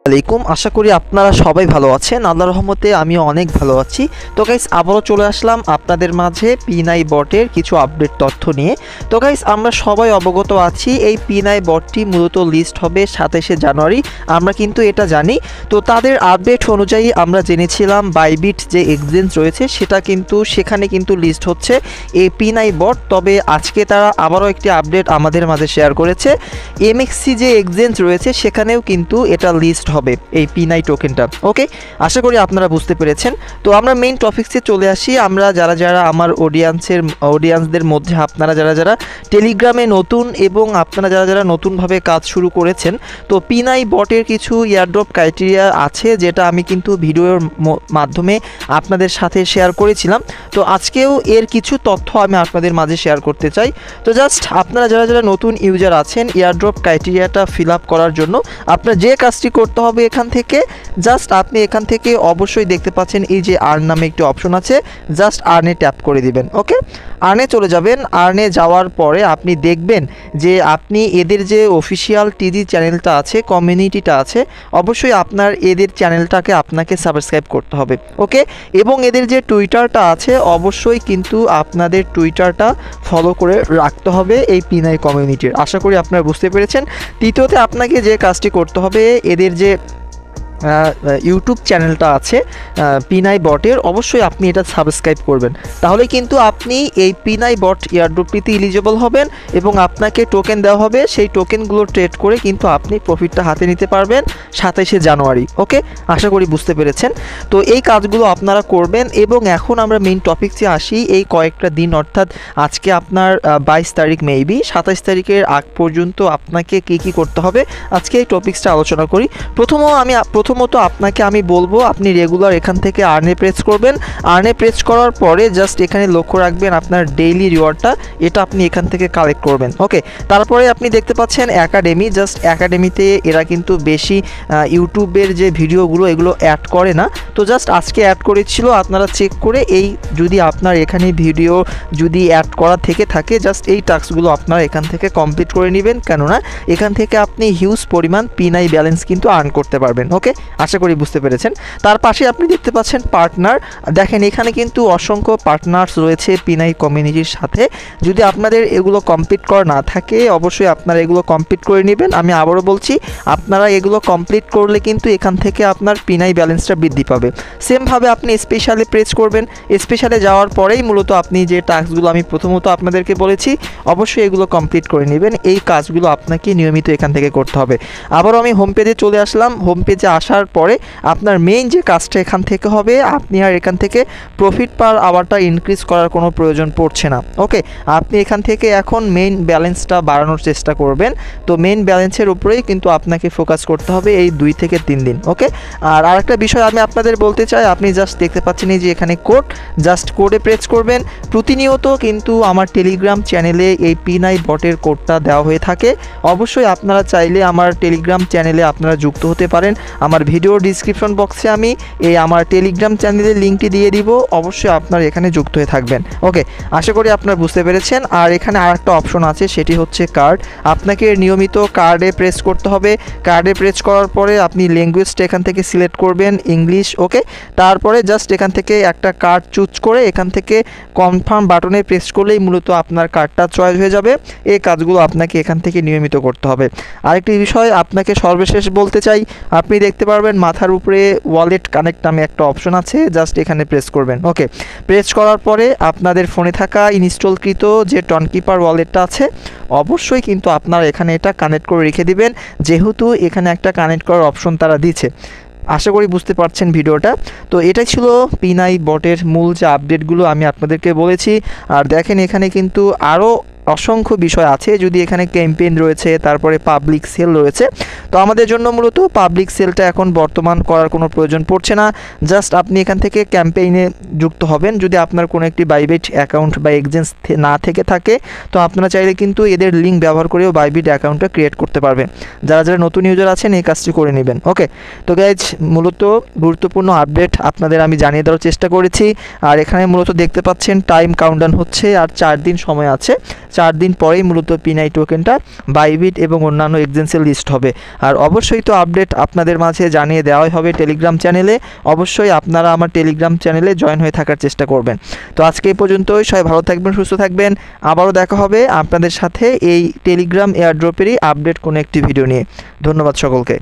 আলাইকুম, আশা করি আপনারা সবাই ভালো আছেন। আল্লাহর রহমতে আমিও অনেক ভালো আছি। তো গাইস, আবারও চলে আসলাম আপনাদের মাঝে P9 বটের কিছু আপডেট তথ্য নিয়ে। তো গাইস, আমরা সবাই অবগত আছি এই P9 বটটি মূলত লিস্ট হবে 27শে জানুয়ারি, আমরা কিন্তু এটা জানি। তো তাদের আপডেট অনুযায়ী আমরা জেনেছিলাম বাইবিট যে এক্সচেঞ্জ রয়েছে সেটা কিন্তু সেখানে কিন্তু লিস্ট হচ্ছে এই P9 বট। তবে আজকে তারা আবারও একটি আপডেট আমাদের মাঝে শেয়ার করেছে, MXC যে এক্সচেঞ্জ রয়েছে সেখানেও কিন্তু এটা লিস্ট হবে এই P9 টোকেনটা। ওকে, আশা করি আপনারা বুঝতে পেরেছেন। তো আমরা মেইন টপিকসে চলে আসি। আমরা যারা আমরা অডিয়েন্সদের মধ্যে আপনারা যারা টেলিগ্রামে নতুন এবং আপনারা যারা নতুনভাবে কাজ শুরু করেছেন, তো P9 বটের কিছু এয়ারড্রপ ক্রাইটেরিয়া আছে যেটা আমি কিন্তু ভিডিওর মাধ্যমে আপনাদের সাথে শেয়ার করেছিলাম। তো আজকেও এর কিছু তথ্য আমি আপনাদের মাঝে শেয়ার করতে চাই। তো জাস্ট আপনারা যারা নতুন ইউজার আছেন, এয়ারড্রপ ক্রাইটেরিয়াটা ফিল আপ করার জন্য আপনার যে কাজটি করতে হবে এখান থেকে জাস্ট আপনি এখান থেকে অবশ্যই দেখতে পাচ্ছেন এই যে আর্ন নামে একটি অপশন আছে, জাস্ট আর্নে ট্যাপ করে দিবেন। ওকে, আর্নে চলে যাবেন। আর্নে যাওয়ার পরে আপনি দেখবেন যে আপনি এদের যে অফিসিয়াল টিজি চ্যানেলটা আছে, কমিউনিটিটা আছে, অবশ্যই আপনার এদের চ্যানেলটাকে আপনাকে সাবস্ক্রাইব করতে হবে। ওকে, এবং এদের যে টুইটারটা আছে অবশ্যই কিন্তু আপনাদের টুইটারটা ফলো করে রাখতে হবে এই P9 কমিউনিটির। আশা করি আপনারা বুঝতে পেরেছেন। তৃতীয়তে আপনাকে যে কাজটি করতে হবে, এদের যে ইউটিউব চ্যানেলটা আছে P9 বটের, অবশ্যই আপনি এটা সাবস্ক্রাইব করবেন। তাহলে কিন্তু আপনি এই P9 বট এয়ারড্রপটিতে এলিজিবল হবেন এবং আপনাকে টোকেন দেওয়া হবে। সেই টোকেনগুলো ট্রেড করে কিন্তু আপনি প্রফিটটা হাতে নিতে পারবেন 27শে জানুয়ারি। ওকে, আশা করি বুঝতে পেরেছেন। তো এই কাজগুলো আপনারা করবেন। এবং এখন আমরা মেইন টপিকসে আসি। এই কয়েকটা দিন অর্থাৎ আজকে আপনার 22 তারিখ, মেবি 27 তারিখের আগ পর্যন্ত আপনাকে কি করতে হবে আজকে এই টপিকসটা আলোচনা করি। প্রথমত আপনাকে আমি বলবো আপনি রেগুলার এখান থেকে আর্নে প্রেস করবেন। আর্নে প্রেস করার পরে জাস্ট এখানে লক্ষ্য রাখবেন আপনার ডেইলি রিওয়ার্ডটা, এটা আপনি এখান থেকে কালেক্ট করবেন। ওকে, তারপরে আপনি দেখতে পাচ্ছেন একাডেমি। জাস্ট একাডেমিতে এরা কিন্তু বেশি ইউটিউবের যে ভিডিওগুলো এগুলো অ্যাড করে না। তো জাস্ট আজকে অ্যাড করেছিল, আপনারা চেক করে এই যদি আপনার এখানে ভিডিও যদি অ্যাড করা থেকে থাকে জাস্ট এই টাস্কগুলো আপনারা এখান থেকে কমপ্লিট করে নেবেন, কেননা এখান থেকে আপনি হিউজ পরিমাণ P9 ব্যালেন্স কিন্তু আর্ন করতে পারবেন। ওকে, আশা করি বুঝতে পেরেছেন। তার পাশে আপনি দেখতে পাচ্ছেন পার্টনার। দেখেন এখানে কিন্তু অসংখ্য পার্টনার্স রয়েছে P9 কমিউনিটির সাথে। যদি আপনাদের এগুলো কমপ্লিট করা না থাকে অবশ্যই আপনারা এগুলো কমপ্লিট করে নেবেন। আমি আবারও বলছি, আপনারা এগুলো কমপ্লিট করলে কিন্তু এখান থেকে আপনার P9 ব্যালেন্সটা বৃদ্ধি পাবে। সেমভাবে আপনি স্পেশালে প্রেস করবেন। স্পেশালে যাওয়ার পরেই মূলত আপনি যে টাস্কগুলো আমি প্রথমত আপনাদেরকে বলেছি অবশ্যই এগুলো কমপ্লিট করে নেবেন। এই কাজগুলো আপনাকে নিয়মিত এখান থেকে করতে হবে। আবারও আমি হোম পেজে চলে আসলাম। হোম পেজে আসার পরে আপনার মেইন যে কাজটা এখান থেকে হবে, আপনি আর এখান থেকে প্রফিট পার আওয়ারটা ইনক্রিজ করার কোনো প্রয়োজন পড়ছে না। ওকে, আপনি এখান থেকে এখন মেইন ব্যালেন্সটা বাড়ানোর চেষ্টা করবেন। তো মেইন ব্যালেন্সের উপরেই কিন্তু আপনাকে ফোকাস করতে হবে এই 2 থেকে 3 দিন। ওকে, আর আরেকটা বিষয় আমি আপনাদের বলতে চাই, আপনি জাস্ট দেখতে পাচ্ছেন এই যে এখানে কোড, জাস্ট কোডে প্রেস করবেন। প্রতিনিয়ত কিন্তু আমার টেলিগ্রাম চ্যানেলে এই P9 বটের কোডটা দেওয়া হয়ে থাকে। অবশ্যই আপনারা চাইলে আমার টেলিগ্রাম চ্যানেলে আপনারা যুক্ত হতে পারেন। আমার ভিডিও ডিসক্রিপশন বক্সে আমি আমার টেলিগ্রাম চ্যানেলের লিঙ্কটি দিয়ে দিব, অবশ্যই আপনারা এখানে যুক্ত হয়ে থাকবেন। ওকে, আশা করি আপনারা বুঝতে পেরেছেন। আর এখানে আরেকটা অপশন আছে, সেটি হচ্ছে কার্ড। আপনাকে নিয়মিত কার্ডে প্রেস করতে হবে। কার্ডে প্রেস করার পরে আপনি ল্যাঙ্গুয়েজটা এখান থেকে সিলেক্ট করবেন, ইংলিশ। ওকে, তারপরে জাস্ট এখান থেকে একটা কার্ড চুজ করে এখান থেকে কনফার্ম বাটনে প্রেস করলেই মূলত আপনার কার্ডটা চয়েস হয়ে যাবে। এই কাজগুলো আপনাকে এখান থেকে নিয়মিত করতে হবে। আরেকটি বিষয় আপনাকে সর্বশেষ বলতে চাই, আপনি দেখতে পারবেন মাথার উপরে ওয়ালেট কানেক্ট নামে একটা অপশন আছে, জাস্ট এখানে প্রেস করবেন। ওকে, প্রেস করার পরে আপনাদের ফোনে থাকা ইনস্টলকৃত যে টনকিপার ওয়ালেটটা আছে অবশ্যই কিন্তু আপনারা এখানে এটা কানেক্ট করে রেখে দিবেন, যেহেতু এখানে একটা কানেক্ট করার অপশন তারা দিচ্ছে। আশা করি বুঝতে পারছেন ভিডিওটা। তো এটাই ছিল P9 বটের মূল যে আপডেটগুলো আমি আপনাদেরকে বলেছি। আর দেখেন এখানে কিন্তু আরও অসংখ্য বিষয় আছে। যদি এখানে ক্যাম্পেইন রয়েছে, তারপরে পাবলিক সেল রয়েছে। তো আমাদের জন্য মূলত পাবলিক সেলটা এখন বর্তমান করার কোনো প্রয়োজন পড়ছে না। জাস্ট আপনি এখান থেকে ক্যাম্পেইনে যুক্ত হবেন। যদি আপনার কোনো একটি বাইবিট অ্যাকাউন্ট বা এক্সচেঞ্জ না থেকে থাকে তো আপনারা চাইলে কিন্তু এদের লিঙ্ক ব্যবহার করেও বাইবিট অ্যাকাউন্টটা ক্রিয়েট করতে পারবেন। যারা নতুন ইউজার আছেন এই কাজটি করে নেবেন। ওকে, তো গাইজ মূলত গুরুত্বপূর্ণ আপডেট আপনাদের আমি জানিয়ে দেওয়ার চেষ্টা করেছি। আর এখানে মূলত দেখতে পাচ্ছেন টাইম কাউন্টডাউন হচ্ছে আর 4 দিন সময় আছে। 4 দিন পরেই মূলত পিনাই টোকেনটা বাইবিট এবং অন্যান্য এক্সচেঞ্জে লিস্ট হবে। আর অবশ্যই তো আপডেট আপনাদের মাঝে জানিয়ে দেওয়াই হবে টেলিগ্রাম চ্যানেলে। অবশ্যই আপনারা আমার টেলিগ্রাম চ্যানেলে জয়েন হয়ে থাকার চেষ্টা করবেন। তো আজকে এই পর্যন্তই, সবাই ভালো থাকবেন, সুস্থ থাকবেন। আবারও দেখা হবে আপনাদের সাথে এই টেলিগ্রাম এয়ারড্রপেরই আপডেট কোনো একটি ভিডিও নিয়ে। ধন্যবাদ সকলকে।